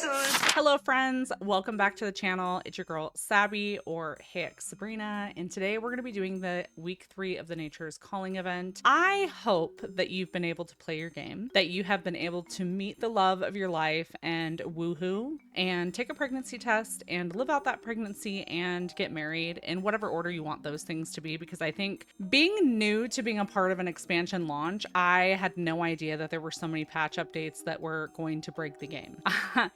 Hello friends, welcome back to the channel. It's your girl Sabby or heyxsabrina, and today we're going to be doing the week 3 of the Nature's Calling event. I hope that you've been able to play your game, that you have been able to meet the love of your life and woohoo and take a pregnancy test and live out that pregnancy and get married in whatever order you want those things to be, because I think being new to being a part of an expansion launch, I had no idea that there were so many patch updates that were going to break the game.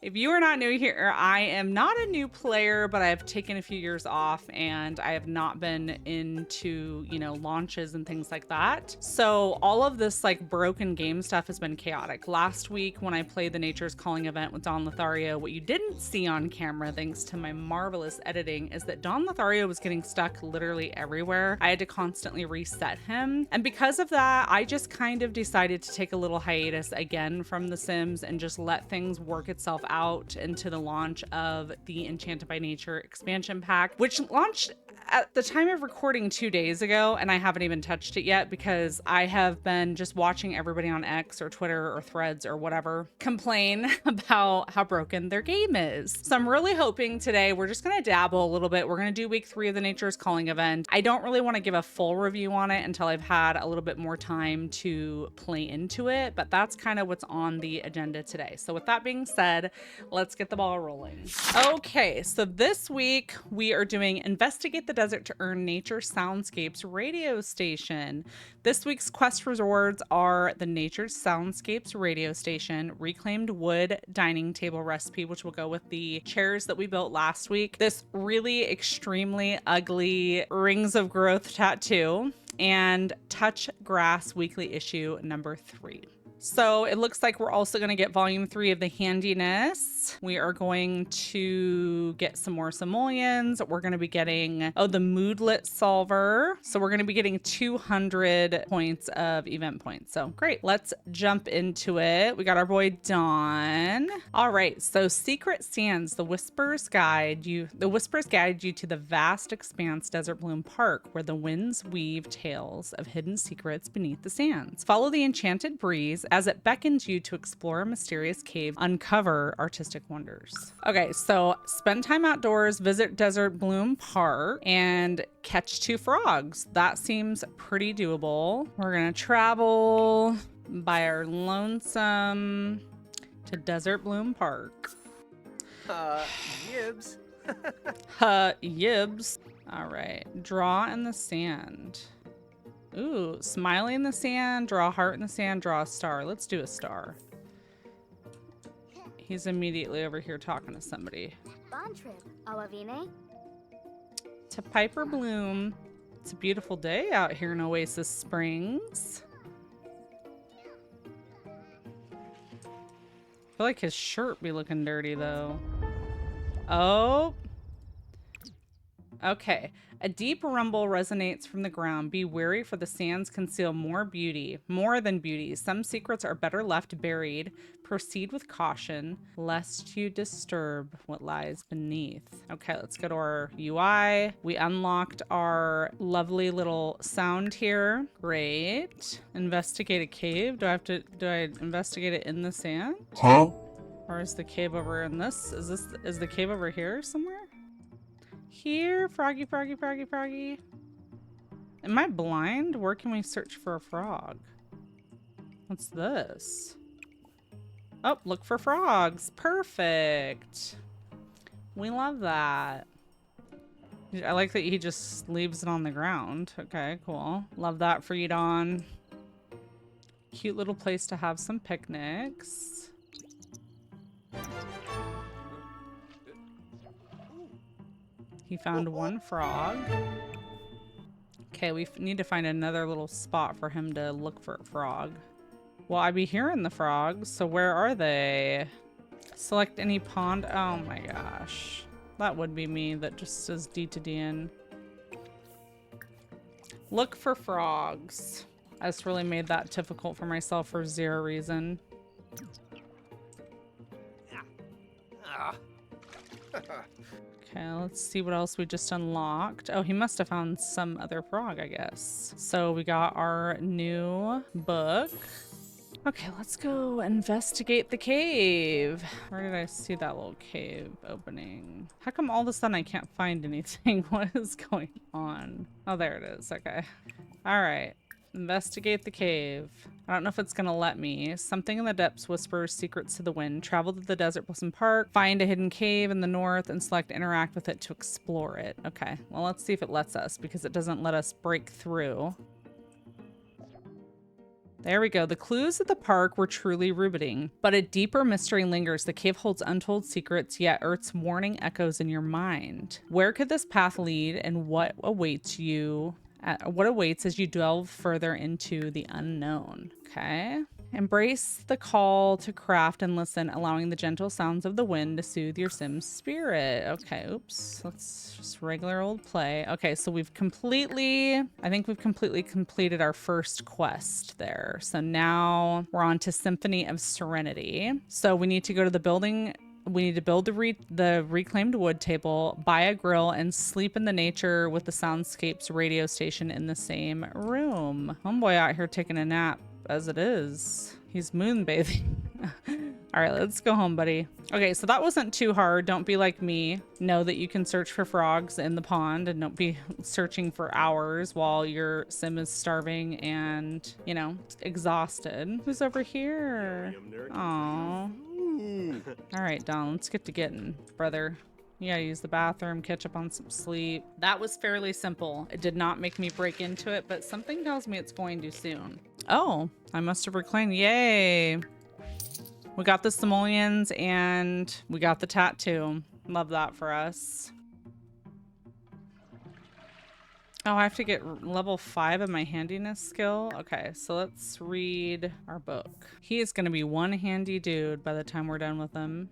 If you are not new here, I am not a new player, but I've taken a few years off and I have not been into, launches and things like that. So all of this like broken game stuff has been chaotic. Last week when I played the Nature's Calling event with Don Lothario, what you didn't see on camera, thanks to my marvelous editing, is that Don Lothario was getting stuck literally everywhere. I had to constantly reset him. And because of that, I just kind of decided to take a little hiatus again from The Sims and just let things work itself out into the launch of the Enchanted by Nature expansion pack, which launched at the time of recording 2 days ago, and I haven't even touched it yet because I have been just watching everybody on X or Twitter or Threads or whatever complain about how broken their game is. So I'm really hoping today we're just going to dabble a little bit. We're going to do week 3 of the Nature's Calling event. I don't really want to give a full review on it until I've had a little bit more time to play into it, but that's kind of what's on the agenda today. So with that being said, let's get the ball rolling. Okay, so this week we are doing Investigate the Desert to earn Nature Soundscapes radio station. This week's quest rewards are the Nature Soundscapes radio station, reclaimed wood dining table recipe, which will go with the chairs that we built last week, this really extremely ugly Rings of Growth tattoo, and Touch Grass weekly issue number 3. So it looks like we're also going to get volume 3 of the Handiness. We are going to get some more simoleons. We're going to be getting, the Moodlet Solver. So we're going to be getting 200 points of event points. So great. Let's jump into it. We got our boy Don. All right. So Secret Sands, the Whispers guide you to the vast expanse Desert Bloom Park, where the winds weave tales of hidden secrets beneath the sands. Follow the enchanted breeze as it beckons you to explore a mysterious cave, uncover artistic wonders. Okay, so spend time outdoors, visit Desert Bloom Park, and catch 2 frogs. That seems pretty doable. We're gonna travel by our lonesome to Desert Bloom Park. Yibs. Yibs. All right, draw in the sand. Ooh, smiley in the sand, draw a heart in the sand, draw a star. Let's do a star. He's immediately over here talking to somebody. Bond trip, Awavine. To Piper Bloom. It's a beautiful day out here in Oasis Springs. I feel like his shirt be looking dirty though. Oh. Okay. A deep rumble resonates from the ground. Be wary, for the sands conceal more than beauty. Some secrets are better left buried. Proceed with caution, lest you disturb what lies beneath. Okay, let's go to our UI. We unlocked our lovely little sound here. Great. Investigate a cave. Do I investigate it in the sand? Huh? Or is the cave over in this? Is the cave over here somewhere? Here, froggy, froggy, froggy, froggy. Am I blind? Where can we search for a frog? What's this? Oh, look for frogs. Perfect. We love that. I like that he just leaves it on the ground. Okay, cool. Love that for you, Don. Cute little place to have some picnics. He found 1 frog. Okay, we need to find another little spot for him to look for a frog. Well, I be hearing the frogs, so where are they? Select any pond. Oh my gosh. That would be me that just says D to D in. Look for frogs. I just really made that difficult for myself for 0 reason. Okay, let's see what else we just unlocked. Oh, he must have found some other frog, I guess. So we got our new book. Okay, let's go investigate the cave. Where did I see that little cave opening? How come all of a sudden I can't find anything? What is going on? Oh, there it is. Okay. All right. Investigate the cave. I don't know if it's gonna let me. Something in the depths whispers secrets to the wind. Travel to the Desert Blossom Park, find a hidden cave in the north, and select interact with it to explore it. Okay, well, let's see if it lets us, because it doesn't let us break through. There we go. The clues at the park were truly riveting, but a deeper mystery lingers. The cave holds untold secrets, yet Earth's warning echoes in your mind. Where could this path lead, and what awaits you? What awaits as you delve further into the unknown? Okay. Embrace the call to craft and listen, allowing the gentle sounds of the wind to soothe your Sim's spirit. Okay, oops. Let's just regular old play. Okay, so I think we've completely completed our first quest there. So now we're on to Symphony of Serenity. So we need to go to the building. We need to build the reclaimed wood table, buy a grill, and sleep in the nature with the Soundscapes radio station in the same room. Homeboy out here taking a nap as it is. He's moonbathing. All right, let's go home, buddy. Okay, so that wasn't too hard. Don't be like me. Know that you can search for frogs in the pond and don't be searching for hours while your sim is starving and, you know, exhausted. Who's over here? Aww. All right, Don, let's get to getting, brother. You gotta use the bathroom, catch up on some sleep. That was fairly simple. It did not make me break into it, but something tells me it's going to soon. Oh, I must have reclaimed. Yay. We got the simoleons and we got the tattoo. Love that for us. Oh, I have to get level 5 of my handiness skill. Okay, so let's read our book. He is going to be one handy dude by the time we're done with him.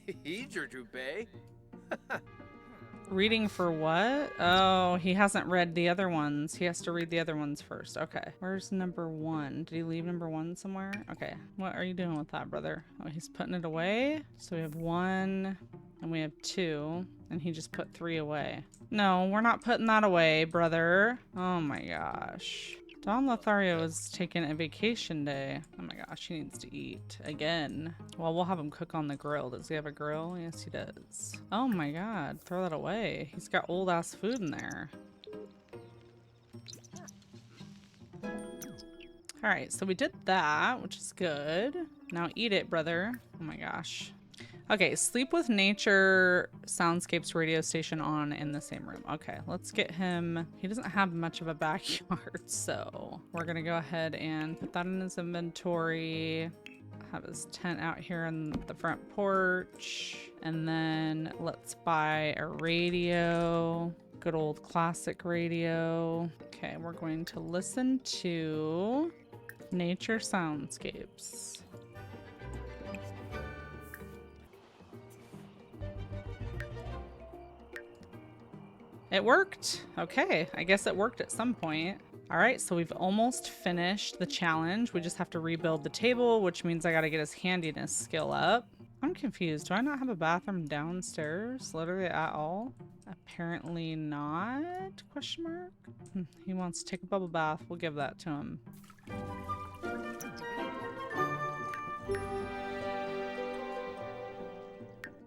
Reading for what? Oh, he hasn't read the other ones. He has to read the other ones first. Okay, where's number 1? Did he leave number 1 somewhere? Okay, what are you doing with that, brother? Oh, he's putting it away. So we have 1 and we have 2 and he just put 3 away. No, we're not putting that away, brother. Oh my gosh. Don Lothario is taking a vacation day. Oh my gosh, he needs to eat again. Well, we'll have him cook on the grill. Does he have a grill? Yes, he does. Oh my God, throw that away. He's got old ass food in there. All right, so we did that, which is good. Now eat it, brother. Oh my gosh. Okay, sleep with nature soundscapes radio station on in the same room. Okay, let's get him. He doesn't have much of a backyard, so we're gonna go ahead and put that in his inventory. Have his tent out here on the front porch. And then let's buy a radio. Good old classic radio. Okay, we're going to listen to nature soundscapes. It worked. Okay, I guess it worked at some point. All right, so we've almost finished the challenge. We just have to rebuild the table, which means I gotta get his handiness skill up. I'm confused. Do I not have a bathroom downstairs, literally at all? Apparently not, question mark? He wants to take a bubble bath. We'll give that to him.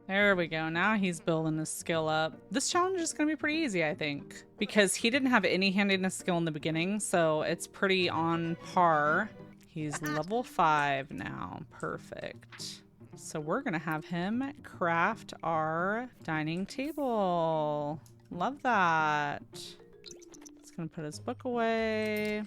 There we go. Now he's building his skill up. This challenge is going to be pretty easy, I think, because he didn't have any handiness skill in the beginning, so it's pretty on par. He's level 5 now. Perfect. So we're going to have him craft our dining table. Love that. He's going to put his book away.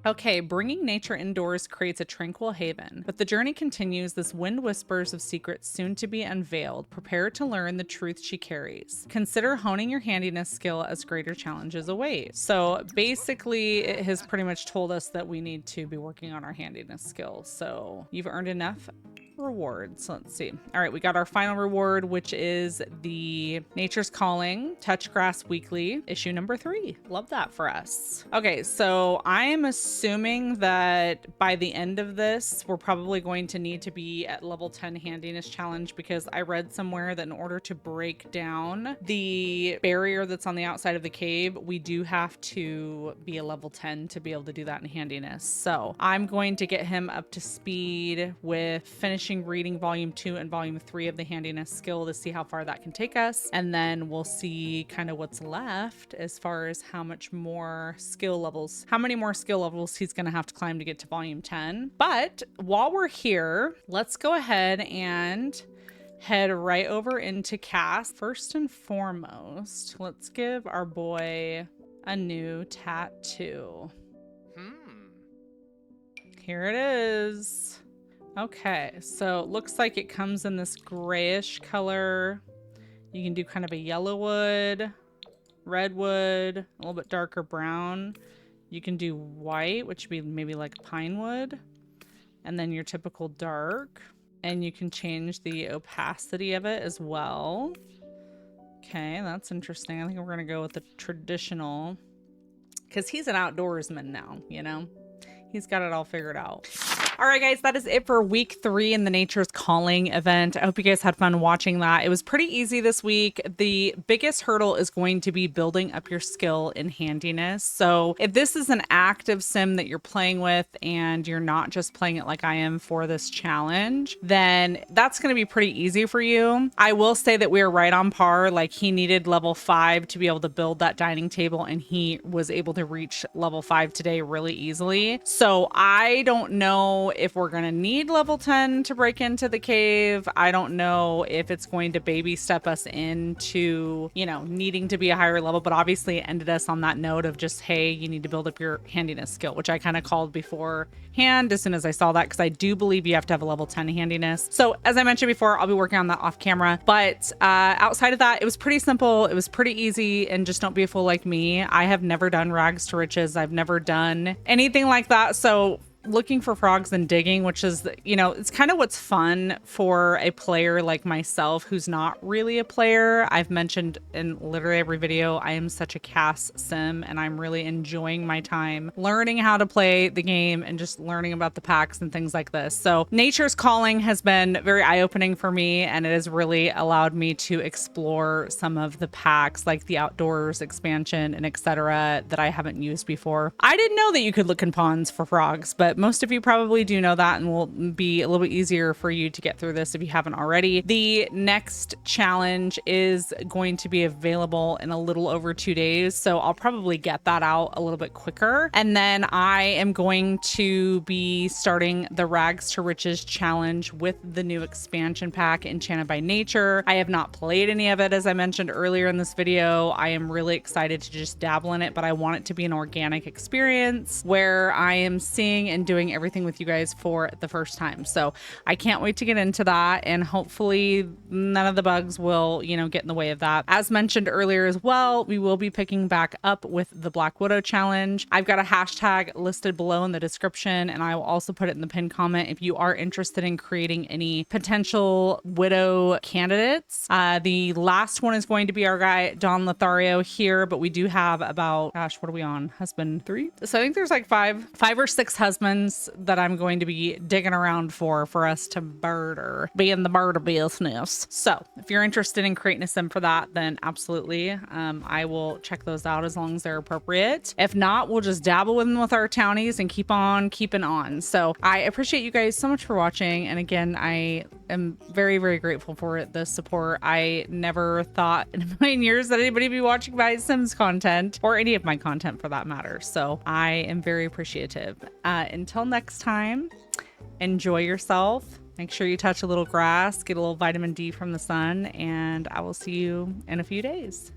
Okay, bringing nature indoors creates a tranquil haven, but the journey continues. This wind whispers of secrets soon to be unveiled. Prepare to learn the truth she carries. Consider honing your handiness skill as greater challenges await. So basically, it has pretty much told us that we need to be working on our handiness skill. So you've earned enough rewards. Let's see. All right, we got our final reward, which is the Nature's Calling Touch Grass Weekly, issue number 3. Love that for us. Okay, so I am assuming that by the end of this, we're probably going to need to be at level 10 Handiness challenge, because I read somewhere that in order to break down the barrier that's on the outside of the cave, we do have to be a level 10 to be able to do that in Handiness. So I'm going to get him up to speed with finishing reading volume 2 and volume 3 of the Handiness skill to see how far that can take us, and then we'll see kind of what's left as far as how many more skill levels he's going to have to climb to get to volume 10. But while we're here, let's go ahead and head right over into cast. First and foremost, let's give our boy a new tattoo. Here it is. Okay, so it looks like it comes in this grayish color. You can do kind of a yellow wood, red wood, a little bit darker brown. You can do white, which would be maybe like pine wood, and then your typical dark. And you can change the opacity of it as well. Okay, that's interesting. I think we're gonna go with the traditional, because he's an outdoorsman now, you know? He's got it all figured out. All right, guys, that is it for week 3 in the Nature's Calling event. I hope you guys had fun watching that. It was pretty easy this week. The biggest hurdle is going to be building up your skill in Handiness. So if this is an active sim that you're playing with and you're not just playing it like I am for this challenge, then that's going to be pretty easy for you. I will say that we are right on par. Like, he needed level 5 to be able to build that dining table, and he was able to reach level 5 today really easily. So I don't know if we're going to need level 10 to break into the cave. I don't know if it's going to baby step us into, you know, needing to be a higher level, but obviously it ended us on that note of just, hey, you need to build up your Handiness skill, which I kind of called beforehand as soon as I saw that, because I do believe you have to have a level 10 Handiness. So as I mentioned before, I'll be working on that off camera, but outside of that, it was pretty simple. It was pretty easy, and just don't be a fool like me. I have never done rags to riches. I've never done anything like that. So looking for frogs and digging, which is, you know, it's kind of what's fun for a player like myself who's not really a player. I've mentioned in literally every video, I am such a cast sim, and I'm really enjoying my time learning how to play the game and just learning about the packs and things like this. So Nature's Calling has been very eye-opening for me, and it has really allowed me to explore some of the packs like the outdoors expansion and etc. that I haven't used before. I didn't know that you could look in ponds for frogs, but most of you probably do know that, and will be a little bit easier for you to get through this if you haven't already. The next challenge is going to be available in a little over 2 days, so I'll probably get that out a little bit quicker. And then I am going to be starting the Rags to Riches challenge with the new expansion pack, Enchanted by Nature. I have not played any of it, as I mentioned earlier in this video. I am really excited to just dabble in it, but I want it to be an organic experience where I am seeing and doing everything with you guys for the first time. So I can't wait to get into that, and hopefully none of the bugs will, you know, get in the way of that. As mentioned earlier as well, we will be picking back up with the Black Widow challenge. I've got a hashtag listed below in the description, and I will also put it in the pinned comment if you are interested in creating any potential Widow candidates. The last one is going to be our guy Don Lothario here, but we do have about, gosh, what are we on? Husband 3? So I think there's like five or six husbands that I'm going to be digging around for us to murder, be in the murder business. So if you're interested in creating a sim for that, then absolutely, I will check those out as long as they're appropriate. If not, we'll just dabble with our townies and keep on keeping on. So I appreciate you guys so much for watching, and again, I am very, very grateful for the support. I never thought in a million years that anybody would be watching my Sims content, or any of my content for that matter. So I am very appreciative. Until next time, enjoy yourself. Make sure you touch a little grass, get a little vitamin D from the sun, and I will see you in a few days.